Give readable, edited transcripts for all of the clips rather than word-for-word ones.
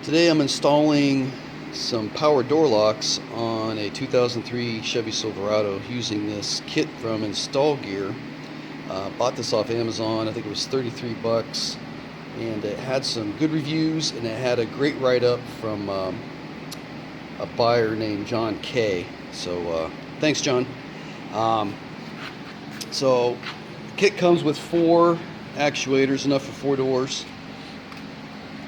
Today I'm installing some power door locks on a 2003 Chevy Silverado using this kit from InstallGear. Bought this off Amazon. I think it was 33 bucks, and it had some good reviews, and it had a great write-up from a buyer named John K. So thanks, John. So the kit comes with 4 actuators, enough for 4 doors.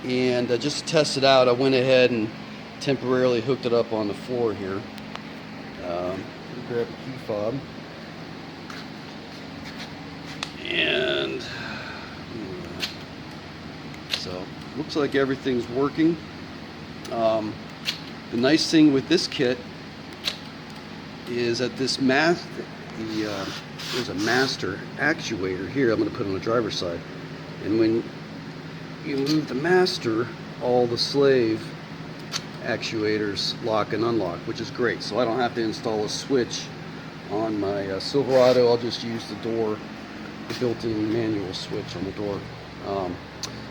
And just to test it out, I went ahead and temporarily hooked it up on the floor here. Grab a key fob. And so looks like everything's working. The nice thing with this kit is that this there's a master actuator here. I'm going to put on the driver's side, and when you move the master, all the slave actuators lock and unlock, which is great. So I don't have to install a switch on my Silverado. I'll just use the built-in manual switch on the door.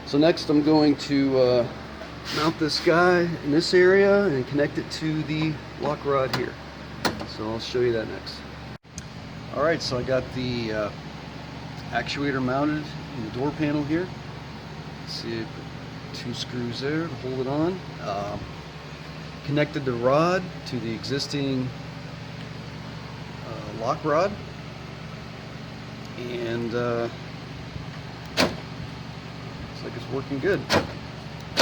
So next I'm going to mount this guy in this area and connect it to the lock rod here. So I'll show you that next. Alright, so I got the actuator mounted in the door panel here. See, I put 2 screws there to hold it on. Connected the rod to the existing lock rod, and looks like it's working good.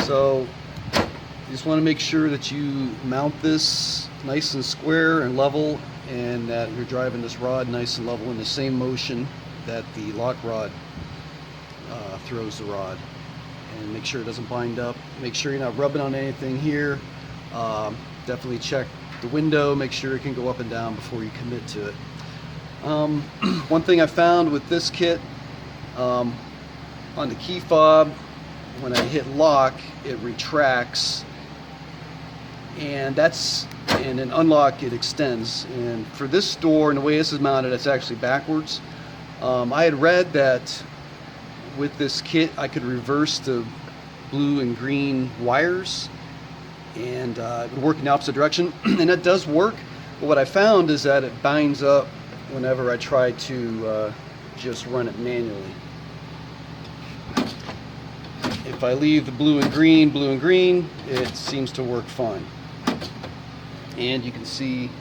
So you just want to make sure that you mount this nice and square and level, and that you're driving this rod nice and level in the same motion that the lock rod throws the rod. And make sure it doesn't bind up. Make sure you're not rubbing on anything here. Definitely check the window, make sure it can go up and down before you commit to it. One thing I found with this kit, on the key fob, when I hit lock, it retracts, and then unlock, it extends. And for this door and the way this is mounted, it's actually backwards. I had read that with this kit I could reverse the blue and green wires, and it would work in the opposite direction, and that does work. But what I found is that it binds up whenever I try to just run it manually. If I leave the blue and green, it seems to work fine. And you can see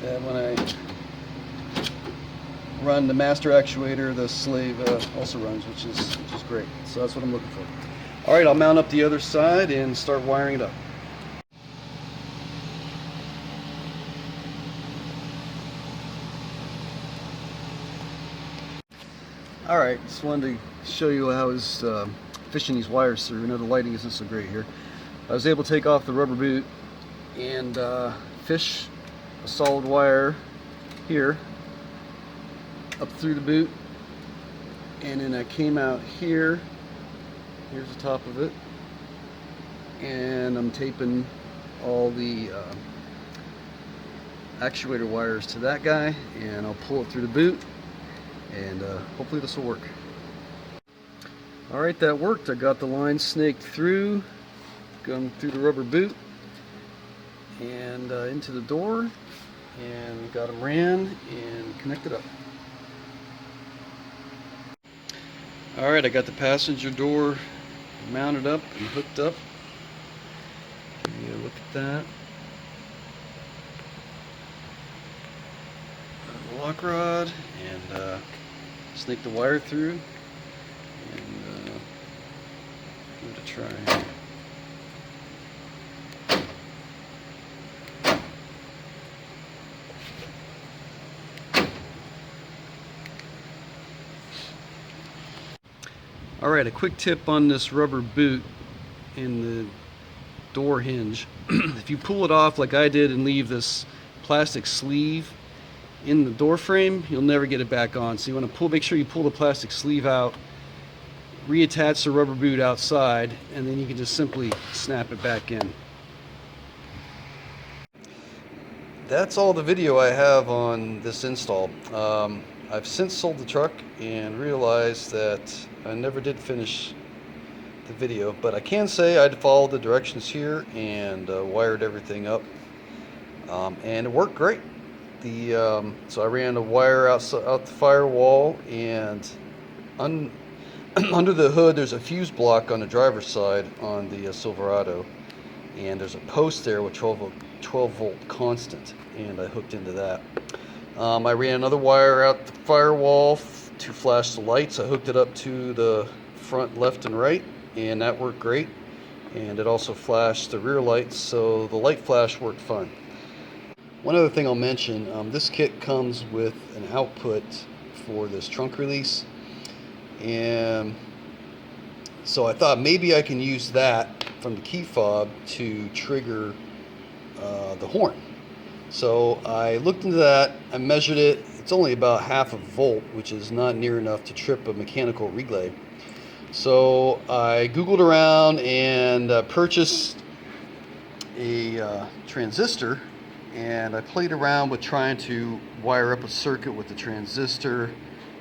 that when I run the master actuator, the slave also runs, which is great. So that's what I'm looking for. All right, I'll mount up the other side and start wiring it up. All right, just wanted to show you how I was fishing these wires through. I know the lighting isn't so great here. I was able to take off the rubber boot and fish a solid wire here up through the boot, and then I came out here. Here's the top of it, and I'm taping all the actuator wires to that guy, and I'll pull it through the boot, and hopefully this will work. Alright, that worked. I got the line snaked through, going through the rubber boot and into the door, and got them ran and connected up. Alright, I got the passenger door mounted up and hooked up. Give you a look at that. The lock rod, and snake the wire through, and give it a try. Alright, a quick tip on this rubber boot in the door hinge. If you pull it off like I did and leave this plastic sleeve in the door frame, you'll never get it back on. So you want to make sure you pull the plastic sleeve out, reattach the rubber boot outside, and then you can just simply snap it back in. That's all the video I have on this install. I've since sold the truck and realized that I never did finish the video, but I can say I followed the directions here and wired everything up, and it worked great. So I ran a wire out the firewall, and under the hood there's a fuse block on the driver's side on the Silverado, and there's a post there with 12 volt constant, and I hooked into that. I ran another wire out the firewall to flash the lights. I hooked it up to the front left and right, and that worked great. And it also flashed the rear lights, so the light flash worked fine. One other thing I'll mention, this kit comes with an output for this trunk release, and so I thought maybe I can use that from the key fob to trigger the horn. So I looked into that, I measured it. It's only about half a volt, which is not near enough to trip a mechanical relay. So I Googled around and purchased a transistor, and I played around with trying to wire up a circuit with the transistor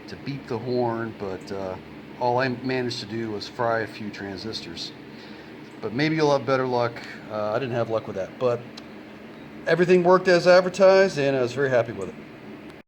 to beat the horn, but all I managed to do was fry a few transistors. But maybe you'll have better luck. I didn't have luck with that, but everything worked as advertised, and I was very happy with it.